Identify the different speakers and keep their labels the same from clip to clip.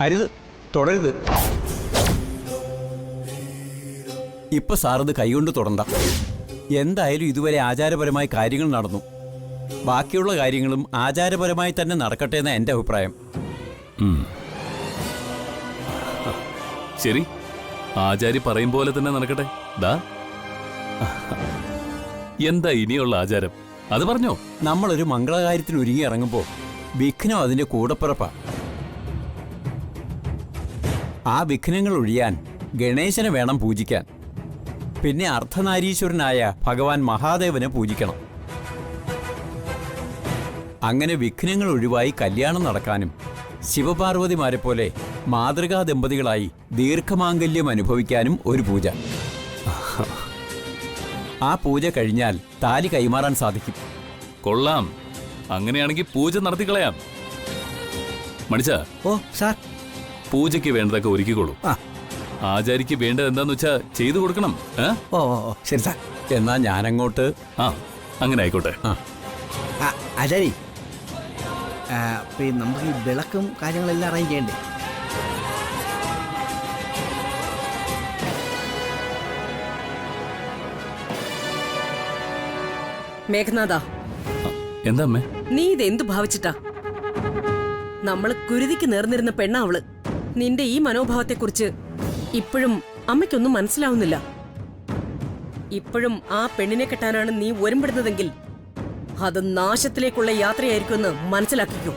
Speaker 1: അരുത്, തുടരുത്. ഇപ്പൊ സാറത് കൈകൊണ്ട് തുടണ്ട. എന്തായാലും ഇതുവരെ ആചാരപരമായി കാര്യങ്ങൾ നടന്നു. ബാക്കിയുള്ള കാര്യങ്ങളും ആചാരപരമായി തന്നെ നടക്കട്ടെ എന്ന എൻ്റെ അഭിപ്രായം.
Speaker 2: ശരി, ആചാരി പറയും പോലെ തന്നെ നടക്കട്ടെ. ദാ എന്താ ഇനിയുള്ള ആചാരം അത് പറഞ്ഞോ.
Speaker 1: നമ്മളൊരു മംഗളകാര്യത്തിന് ഒരുങ്ങി ഇറങ്ങുമ്പോൾ വിഘ്നം അതിൻ്റെ കൂടപ്പിറപ്പാ. ആ വിഘ്നങ്ങൾ ഒഴിയാൻ ഗണേശനെ വേണം പൂജിക്കാൻ. പിന്നെ അർദ്ധനാരീശ്വരനായ ഭഗവാൻ മഹാദേവനെ പൂജിക്കണം. അങ്ങനെ വിഘ്നങ്ങൾ ഒഴിവായി കല്യാണം നടക്കാനും ശിവപാർവതിമാരെ പോലെ മാതൃകാ ദമ്പതികളായി ദീർഘമാംഗല്യം അനുഭവിക്കാനും ഒരു പൂജ. ആ പൂജ കഴിഞ്ഞാൽ താലി കൈമാറാൻ സാധിക്കും.
Speaker 2: കൊള്ളാം. അങ്ങനെയാണെങ്കിൽ പൂജ നടത്തിക്കളയാം. മണിച്ച,
Speaker 3: ഓ സാർ,
Speaker 2: പൂജയ്ക്ക് വേണ്ടതൊക്കെ ഒരുക്കിക്കോളൂ. ആചാരിക്ക് വേണ്ടത് എന്താന്ന് വെച്ചാ ചെയ്തു കൊടുക്കണം.
Speaker 3: ഓ ഓ ശരി സാർ.
Speaker 1: എന്നാ ഞാനങ്ങോട്ട്.
Speaker 2: അങ്ങനെ ആയിക്കോട്ടെ.
Speaker 3: ആചാരി, പിന്നെ നമുക്ക് ഈ വിളക്കും കാര്യങ്ങളെല്ലാം അറേഞ്ച് ചെയ്യണ്ടേ?
Speaker 4: മേഘനാഥ,
Speaker 2: എന്താ അമ്മേ?
Speaker 4: നീ ഇതെന്തു ഭാവിച്ചിട്ടാ? നമ്മള് കുരുതിക്ക് നേർന്നിരുന്ന പെണ്ണാ അവള്. നിന്റെ ഈ മനോഭാവത്തെക്കുറിച്ച് ഇപ്പോഴും അമ്മയ്ക്കൊന്നും മനസ്സിലാവുന്നില്ല. ഇപ്പോഴും ആ പെണ്ണിനെ കെട്ടാനാണ് നീ ഒരുമ്പെടുന്നതെങ്കിൽ അത് നാശത്തിലേക്കുള്ള യാത്രയായിരിക്കുമെന്ന് മനസ്സിലാക്കിക്കൂ.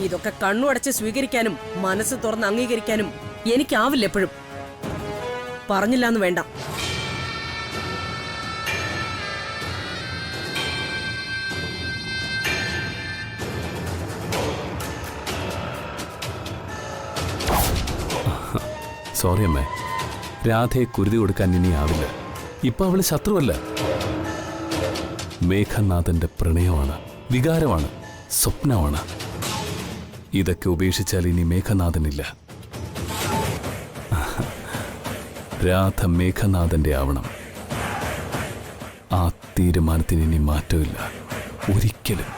Speaker 4: ഇതൊക്കെ കണ്ണുടച്ച് സ്വീകരിക്കാനും മനസ്സ് തുറന്ന് അംഗീകരിക്കാനും എനിക്കാവില്ല. എപ്പോഴും പറഞ്ഞില്ലാന്ന് വേണ്ട.
Speaker 2: സോറി അമ്മേ, രാധയെ കുരുതി കൊടുക്കാൻ ഇനി ആവില്ല. ഇപ്പൊ അവള് ശത്രുവല്ല. മേഘനാഥന്റെ പ്രണയമാണ്, വികാരമാണ്, സ്വപ്നമാണ്. ഇതൊക്കെ ഉപേക്ഷിച്ചാൽ ഇനി മേഘനാഥനില്ല. രാധ മേഘനാഥന്റെ ആവണം. ആ തീരുമാനത്തിന് ഇനി മാറ്റമില്ല, ഒരിക്കലും.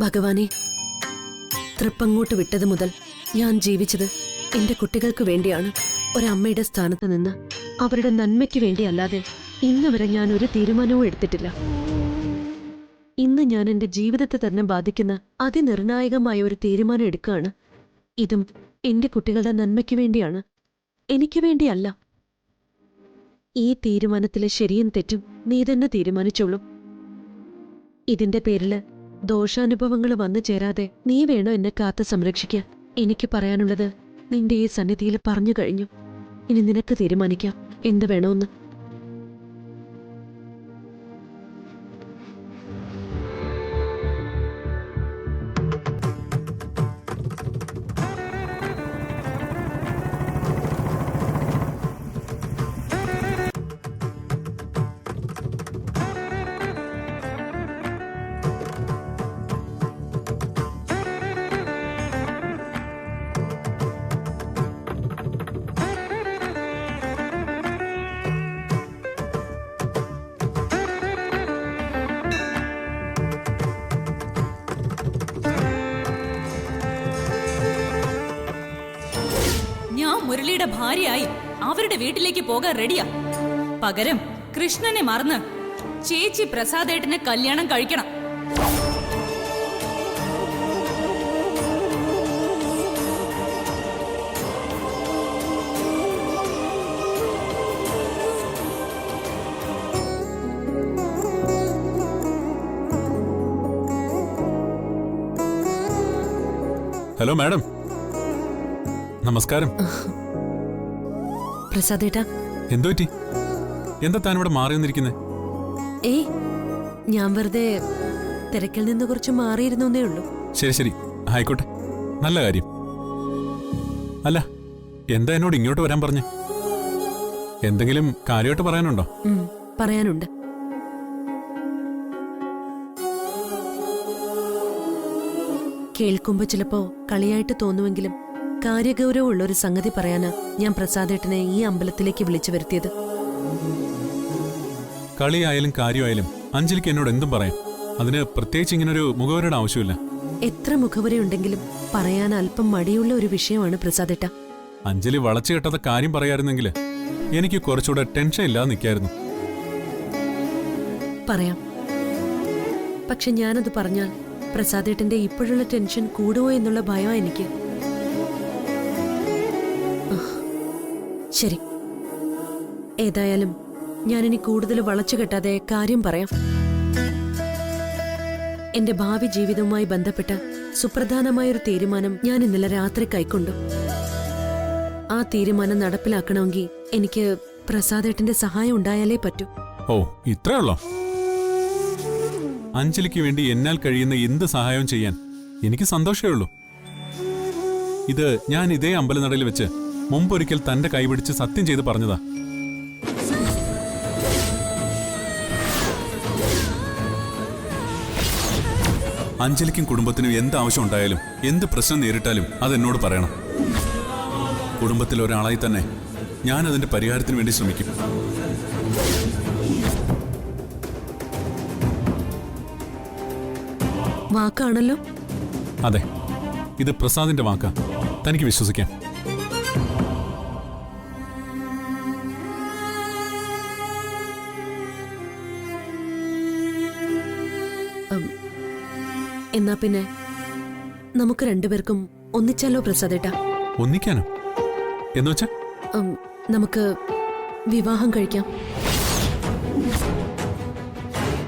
Speaker 5: ഭഗവാനെ, തൃപ്പങ്ങോട്ട് വിട്ടത് മുതൽ ഞാൻ ജീവിച്ചത് എന്റെ കുട്ടികൾക്ക് വേണ്ടിയാണ്. ഒരമ്മയുടെ സ്ഥാനത്ത് നിന്ന് അവരുടെ നന്മയ്ക്ക് വേണ്ടിയല്ലാതെ ഇന്ന് വരെ ഞാൻ ഒരു തീരുമാനവും എടുത്തിട്ടില്ല. ഇന്ന് ഞാൻ എന്റെ ജീവിതത്തെ തന്നെ ബാധിക്കുന്ന അതിനിർണായകമായ ഒരു തീരുമാനം എടുക്കുകയാണ്. ഇതും എന്റെ കുട്ടികളുടെ നന്മയ്ക്ക് വേണ്ടിയാണ്, എനിക്ക് വേണ്ടിയല്ല. ഈ തീരുമാനത്തിലെ ശരിയും തെറ്റും നീ തന്നെ തീരുമാനിച്ചോളൂ. ഇതിന്റെ പേരില് ദോഷാനുഭവങ്ങൾ വന്നു ചേരാതെ നീ വേണോ എന്നെ കാത്ത് സംരക്ഷിക്കാൻ. എനിക്ക് പറയാനുള്ളത് നിന്റെ ഈ സന്നിധിയിൽ പറഞ്ഞു കഴിഞ്ഞു. ഇനി നിനക്ക് തീരുമാനിക്കാം എന്ത് വേണമെന്ന്.
Speaker 6: മുരളിയുടെ ഭാര്യയായി അവരുടെ വീട്ടിലേക്ക് പോകാൻ റെഡിയാ. പകരം കൃഷ്ണനെ മറന്ന് ചേച്ചി പ്രസാദേട്ടനെ കല്യാണം കഴിക്കണം.
Speaker 7: ഹലോ മാഡം, നമസ്കാരം.
Speaker 5: പ്രസാദേട്ടാ,
Speaker 7: എന്തോ പറ്റി? എന്താ താൻ ഇവിടെ മാറി വന്നിരിക്കുന്നത്?
Speaker 5: ഏയ്, ഞാൻ വെറുതെ തിരക്കിൽ നിന്ന് കുറച്ച് മാറിയിരുന്നേ ഉള്ളൂ.
Speaker 7: ശരി ശരി, ആയിക്കോട്ടെ, നല്ല കാര്യം. അല്ല, എന്താ എന്നോട് ഇങ്ങോട്ട് വരാൻ പറഞ്ഞേ? എന്തെങ്കിലും കാര്യമായിട്ട് പറയാനുണ്ടോ?
Speaker 5: പറയാനുണ്ട്. കേൾക്കുമ്പോ ചിലപ്പോ കളിയായിട്ട് തോന്നുമെങ്കിലും കാര്യഗൗരവമുള്ള ഒരു സംഗതി പറയാനാ ഞാൻ പ്രസാദേട്ടനെ ഈ അമ്പലത്തിലേക്ക് വിളിച്ചു വരുത്തിയത്.
Speaker 7: കളിയായാലും കാര്യമായാലും അഞ്ജലിക്ക് എന്നോട് എന്തും പറയാം. അതിന് പ്രത്യേകിച്ച് ഇങ്ങനൊരു മുഖവരയുടെ ആവശ്യമില്ല.
Speaker 5: എത്ര മുഖവരയുണ്ടെങ്കിലും പറയാൻ അല്പം മടിയുള്ള ഒരു വിഷയമാണ് പ്രസാദേട്ട.
Speaker 7: അഞ്ജലി വളച്ചു കെട്ടാത്ത കാര്യം പറയായിരുന്നെങ്കിൽ എനിക്ക് കുറച്ചുകൂടെ ടെൻഷൻ ഇല്ലാതെ നിൽക്കായിരുന്നു.
Speaker 5: പറയാം. പക്ഷെ ഞാനത് പറഞ്ഞാൽ പ്രസാദേട്ടന്റെ ഇപ്പോഴുള്ള ടെൻഷൻ കൂടുമോ എന്നുള്ള ഭയം എനിക്ക്. ശരി, ഏതായാലും ഞാനിനി കൂടുതൽ വളച്ചു കെട്ടാതെ കാര്യം പറയാം. എന്റെ ഭാവി ജീവിതവുമായി ബന്ധപ്പെട്ട സുപ്രധാനമായൊരു തീരുമാനം ഞാൻ ഇന്നലെ രാത്രി കൈക്കൊണ്ടു. ആ തീരുമാനം നടപ്പിലാക്കണമെങ്കിൽ എനിക്ക് പ്രസാദേട്ടന്റെ സഹായം ഉണ്ടായാലേ പറ്റൂ.
Speaker 7: ഓ, ഇത്രേ ഉള്ളോ? അഞ്ജലിക്ക് വേണ്ടി എന്നാൽ കഴിയുന്ന എന്ത് സഹായവും ചെയ്യാൻ എനിക്ക് സന്തോഷമേ ഉള്ളൂ. ഇത് ഞാൻ ഇതേ അമ്പലനടയിൽ വെച്ച് മുമ്പൊരിക്കൽ തന്റെ കൈപിടിച്ച് സത്യം ചെയ്ത് പറഞ്ഞതാ. അഞ്ജലിക്കും കുടുംബത്തിനും എന്ത് ആവശ്യം ഉണ്ടായാലും എന്ത് പ്രശ്നം നേരിട്ടാലും അതെന്നോട് പറയണം. കുടുംബത്തിൽ ഒരാളായി തന്നെ ഞാൻ അതിന്റെ പരിഹാരത്തിന് വേണ്ടി ശ്രമിക്കും.
Speaker 5: വാക്കാണല്ലോ.
Speaker 7: അതെ, ഇത് പ്രസാദിന്റെ വാക്കാ. തനിക്ക് വിശ്വസിക്കാം.
Speaker 5: എന്നാ പിന്നെ നമുക്ക് രണ്ടുപേർക്കും ഒന്നിച്ചാലോ പ്രസാദേട്ടാ?
Speaker 7: ഒന്നിക്കാനോ? എന്നുവെച്ചാ?
Speaker 5: നമുക്ക് വിവാഹം കഴിക്കാം.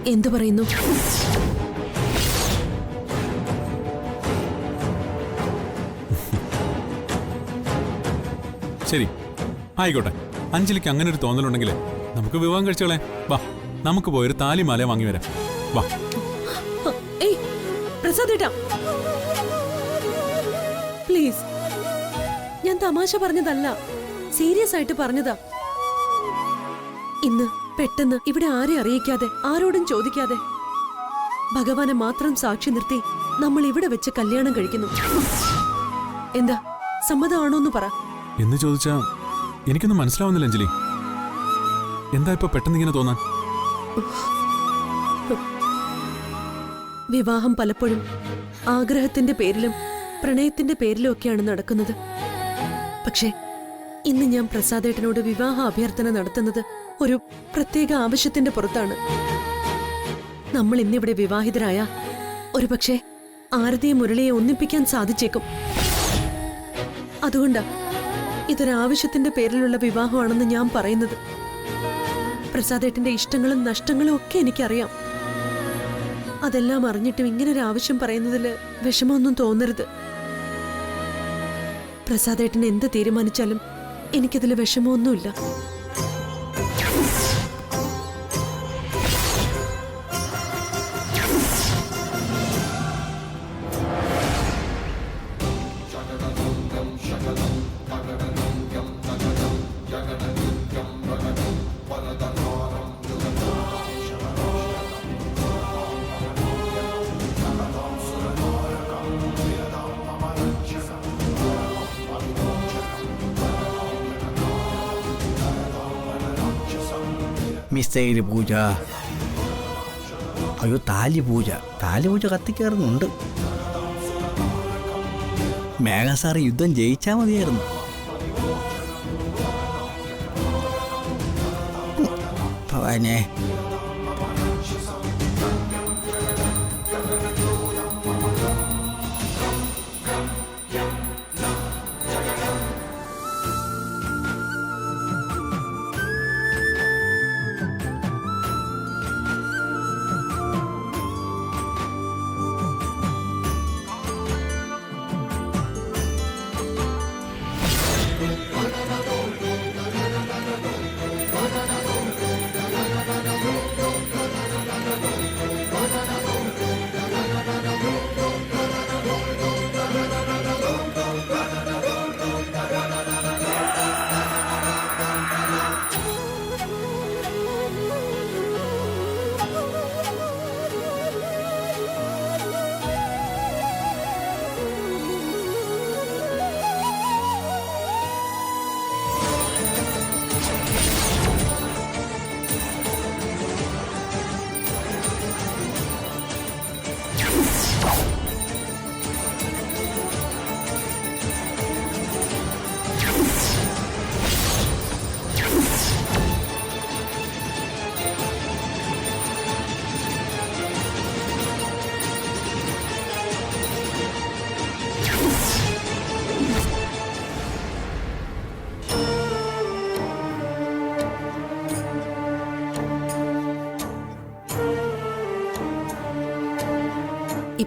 Speaker 5: എന്തു പറയുന്നു?
Speaker 7: ശരി, ആയിക്കോട്ടെ. അഞ്ജലിക്ക് അങ്ങനെ ഒരു തോന്നലുണ്ടെങ്കിൽ നമുക്ക് വിവാഹം കഴിച്ചോളെ. വാ, നമുക്ക് പോയൊരു താലിമാല വാങ്ങി വരാം. വാ.
Speaker 5: ഏയ് പ്രസാദേട്ടാ, പ്ലീസ്, ഞാൻ തമാശ പറഞ്ഞതല്ല, സീരിയസ് ആയിട്ട് പറഞ്ഞതാ. ഇന്ന് പെട്ടെന്ന് ഇവിടെ ആരെ അറിയിക്കാതെ, ആരോടും ചോദിക്കാതെ, ഭഗവാനെ മാത്രം സാക്ഷി നിർത്തി നമ്മൾ ഇവിടെ വെച്ച് കല്യാണം കഴിക്കുന്നു. എന്താ, സമ്മതമാണോന്ന് പറ.
Speaker 7: എന്ന് ചോദിച്ചാ എനിക്കൊന്നും മനസ്സിലാവുന്നില്ല അഞ്ജലി. എന്താ ഇപ്പൊ പെട്ടെന്ന് ഇങ്ങനെ തോന്നാൻ?
Speaker 5: വിവാഹം പലപ്പോഴും ആഗ്രഹത്തിന്റെ പേരിലും പ്രണയത്തിന്റെ പേരിലും ഒക്കെയാണ് നടക്കുന്നത്. പക്ഷേ ഇന്ന് ഞാൻ പ്രസാദേട്ടനോട് വിവാഹ അഭ്യർത്ഥന നടത്തുന്നത് ഒരു പ്രത്യേക ആവശ്യത്തിന്റെ പുറത്താണ്. നമ്മൾ ഇന്നിവിടെ വിവാഹിതരായ ഒരുപക്ഷെ ആരതിയെ മുരളിയെ ഒന്നിപ്പിക്കാൻ സാധിച്ചേക്കും. അതുകൊണ്ടാ ഇതൊരാവശ്യത്തിന്റെ പേരിലുള്ള വിവാഹമാണെന്ന് ഞാൻ പറയുന്നത്. പ്രസാദേട്ടന്റെ ഇഷ്ടങ്ങളും നഷ്ടങ്ങളും ഒക്കെ എനിക്കറിയാം. അതെല്ലാം അറിഞ്ഞിട്ടും ഇങ്ങനൊരു ആവശ്യം പറയുന്നതില് വിഷമമൊന്നും തോന്നരുത്. പ്രസാദേട്ടൻ എന്ത് തീരുമാനിച്ചാലും എനിക്കതിൽ വിഷമമൊന്നുമില്ല.
Speaker 3: മിസ്റ്റേര് പൂജ. അയ്യോ, താലി പൂജ. താലി പൂജ കത്തിക്കയറുന്നുണ്ട്. മേഘ സാറ് യുദ്ധം ജയിച്ചാൽ മതിയായിരുന്നു. ഭവാനെ,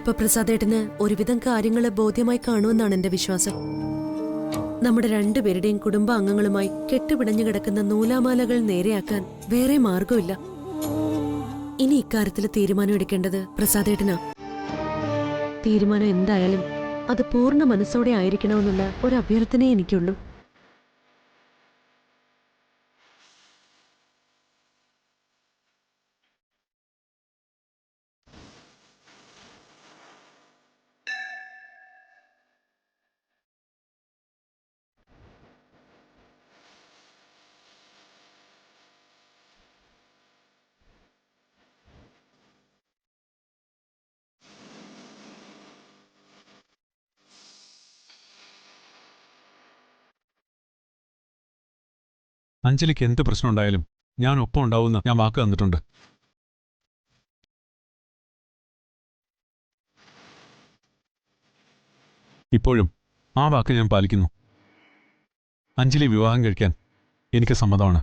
Speaker 5: ഇപ്പൊ പ്രസാദേട്ടന് ഒരുവിധം കാര്യങ്ങള് ബോധ്യമായി കാണുമെന്നാണ് എന്റെ വിശ്വാസം. നമ്മുടെ രണ്ടുപേരുടെയും കുടുംബാംഗങ്ങളുമായി കെട്ടുപിടഞ്ഞു കിടക്കുന്ന നൂലാമാലകൾ നേരെയാക്കാൻ വേറെ മാർഗമില്ല. ഇനി ഇക്കാര്യത്തിൽ തീരുമാനം എടുക്കേണ്ടത് പ്രസാദേട്ടനാ. തീരുമാനം എന്തായാലും അത് പൂർണ്ണ മനസ്സോടെ ആയിരിക്കണമെന്നുള്ള ഒരു അഭ്യർത്ഥനയെ എനിക്കുള്ളൂ.
Speaker 7: അഞ്ജലിക്ക് എന്ത് പ്രശ്നം ഉണ്ടായാലും ഞാൻ ഒപ്പം ഉണ്ടാവുമെന്ന് ഞാൻ വാക്ക് തന്നിട്ടുണ്ട്. ഇപ്പോഴും ആ വാക്ക് ഞാൻ പാലിക്കുന്നു. അഞ്ജലി വിവാഹം കഴിക്കാൻ എനിക്ക് സമ്മതമാണ്.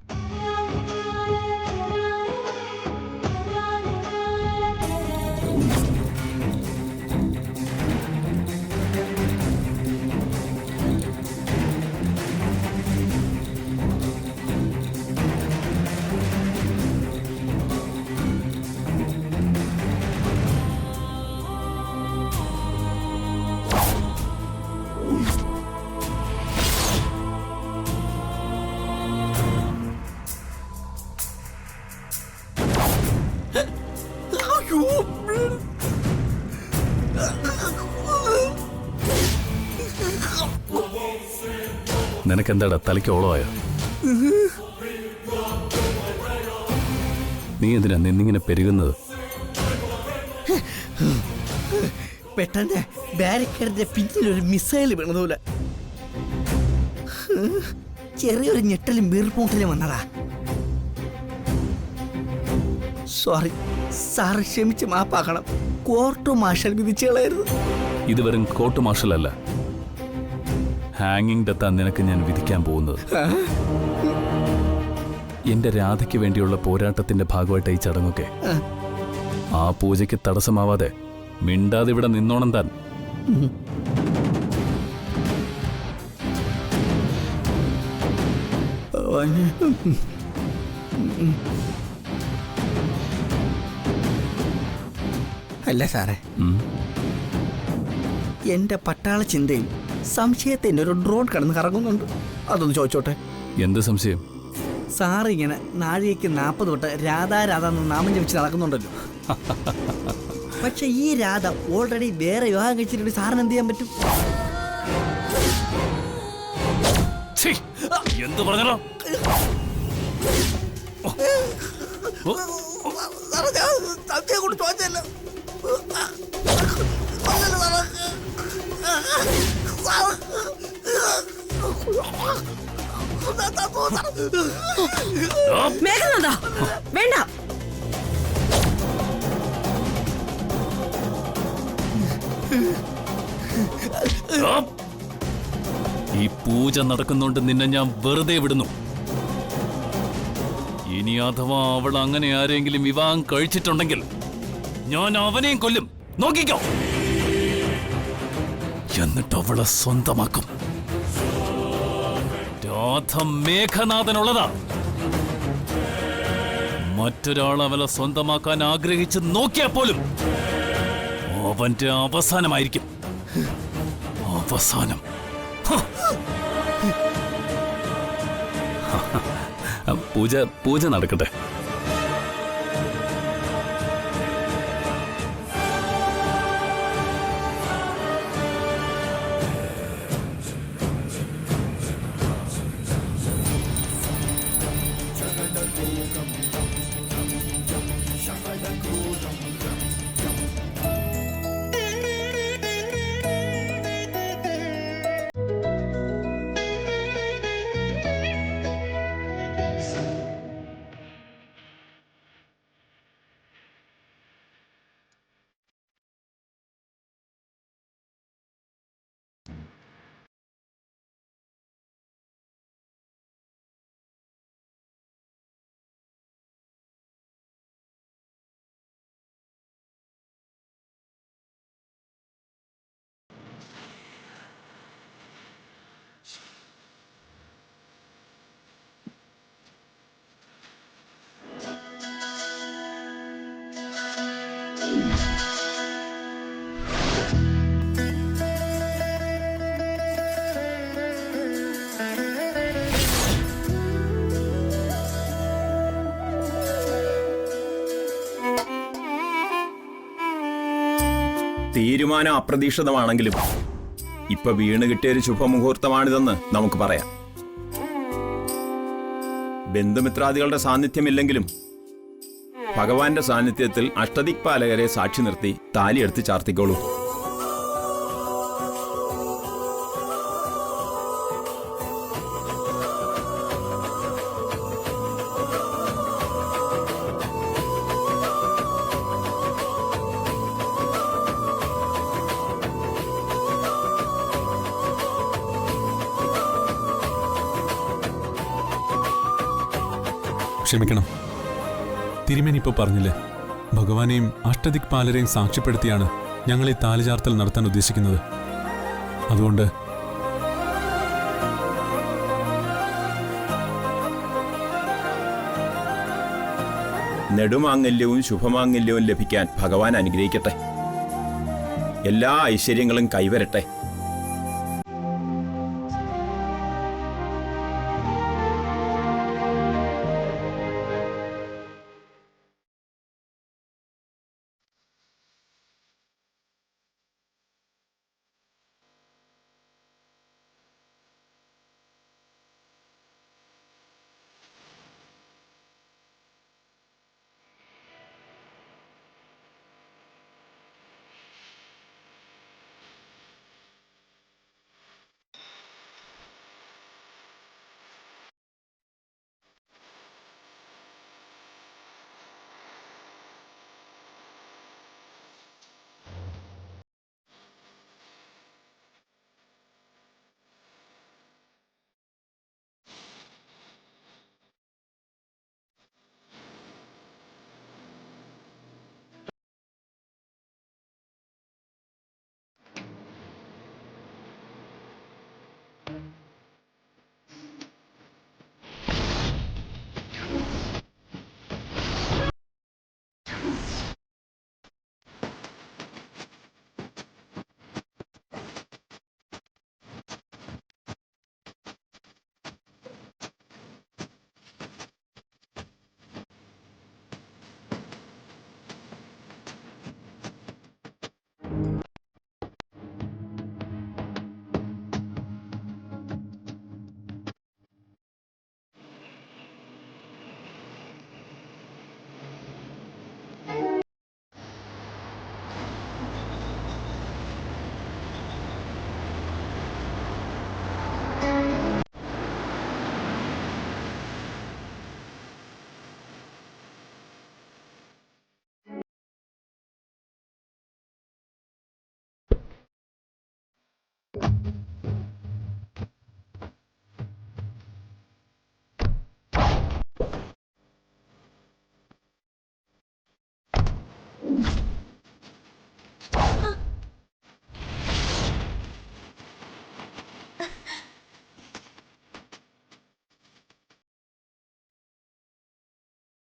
Speaker 2: നിനക്കെന്താടാ തലയ്ക്ക് ഓളമായോ? നീ എന്തിനാ നിന്നിങ്ങനെ പെരുകുന്നത്?
Speaker 3: പെട്ടെന്ന് ബാരിക്കേഡിന്റെ പിന്നിലൊരു മിസൈൽ വീണതുപോലെ ചെറിയൊരു ഞെട്ടലും വീർപ്പൂട്ടലും വന്നതാ. സോറി സാറ്, ക്ഷമിച്ച് മാപ്പാക്കണം. കോർട്ട് മാർഷൽ വിധിച്ചു കളയരുത്.
Speaker 2: ഇത് വെറും കോർട്ട് മാർഷൽ അല്ല, ഹാങ്ങിങ് ഡെത്താ നിനക്ക് ഞാൻ വിധിക്കാൻ പോകുന്നത്. എന്റെ രാധയ്ക്ക് വേണ്ടിയുള്ള പോരാട്ടത്തിന്റെ ഭാഗമായിട്ട് ഈ ചടങ്ങൊക്കെ. ആ പൂജയ്ക്ക് തടസ്സമാവാതെ മിണ്ടാതെ ഇവിടെ നിന്നോണം താൻ.
Speaker 3: അല്ല സാറേ, എന്റെ പട്ടാള ചിന്തയിൽ സംശയത്തിന്റെ ഒരു ഡ്രോൺ കിടന്ന് കറങ്ങുന്നുണ്ട്. അതൊന്ന് ചോദിച്ചോട്ടെ.
Speaker 2: എന്ത് സംശയം?
Speaker 3: സാറ് ഇങ്ങനെ നാഴികയ്ക്ക് 40 തൊട്ട് രാധാ രാധ എന്ന് നാമം ജപിച്ച് നടക്കുന്നുണ്ടല്ലോ. പക്ഷെ ഈ രാധ ഓൾറെഡി വേറെ വിവാഹം കഴിച്ചിട്ടുണ്ട്. സാറിന് എന്ത് ചെയ്യാൻ പറ്റും?
Speaker 2: എന്ത് പറഞ്ഞോ?
Speaker 4: മേഘനാഥ, വേണ്ട.
Speaker 2: ഈ പൂജ നടക്കുന്നുണ്ട് നിന്നെ ഞാൻ വെറുതെ വിടുന്നു. ഇനി അഥവാ അവൾ അങ്ങനെ ആരെങ്കിലും വിവാഹം കഴിച്ചിട്ടുണ്ടെങ്കിൽ ഞാൻ അവനെയും കൊല്ലും. നോക്കിക്കോ. എന്നിട്ട് അവളെ സ്വന്തമാക്കും. രാധ മേഘനാഥനുള്ളതാ. മറ്റൊരാൾ അവളെ സ്വന്തമാക്കാൻ ആഗ്രഹിച്ച് നോക്കിയാൽ പോലും അവന്റെ അവസാനമായിരിക്കും. അവസാനം. പൂജ നടക്കട്ടെ.
Speaker 8: തീരുമാനം അപ്രതീക്ഷിതമാണെങ്കിലും ഇപ്പൊ വീണ് കിട്ടിയൊരു ശുഭമുഹൂർത്തമാണിതെന്ന് നമുക്ക് പറയാം. ബന്ധുമിത്രാദികളുടെ സാന്നിധ്യമില്ലെങ്കിലും ഭഗവാന്റെ സാന്നിധ്യത്തിൽ അഷ്ടദിക്പാലകരെ സാക്ഷി നിർത്തി താലിയെടുത്ത് ചാർത്തിക്കോളൂ.
Speaker 7: ക്ഷമിക്കണം, തിരുമേനി ഇപ്പൊ പറഞ്ഞില്ലേ, ഭഗവാനെയും അഷ്ടദിക്പാലരെയും സാക്ഷ്യപ്പെടുത്തിയാണ് ഞങ്ങൾ ഈ താലിചാർത്തൽ നടത്താൻ ഉദ്ദേശിക്കുന്നത്. അതുകൊണ്ട്
Speaker 8: നെടുമാങ്ങല്യവും ശുഭമാങ്ങല്യവും ലഭിക്കാൻ ഭഗവാൻ അനുഗ്രഹിക്കട്ടെ. എല്ലാ ഐശ്വര്യങ്ങളും കൈവരട്ടെ.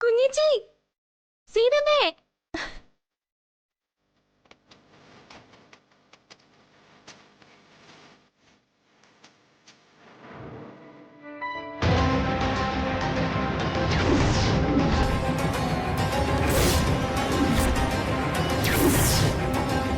Speaker 4: കുഞ്ഞിച്ചി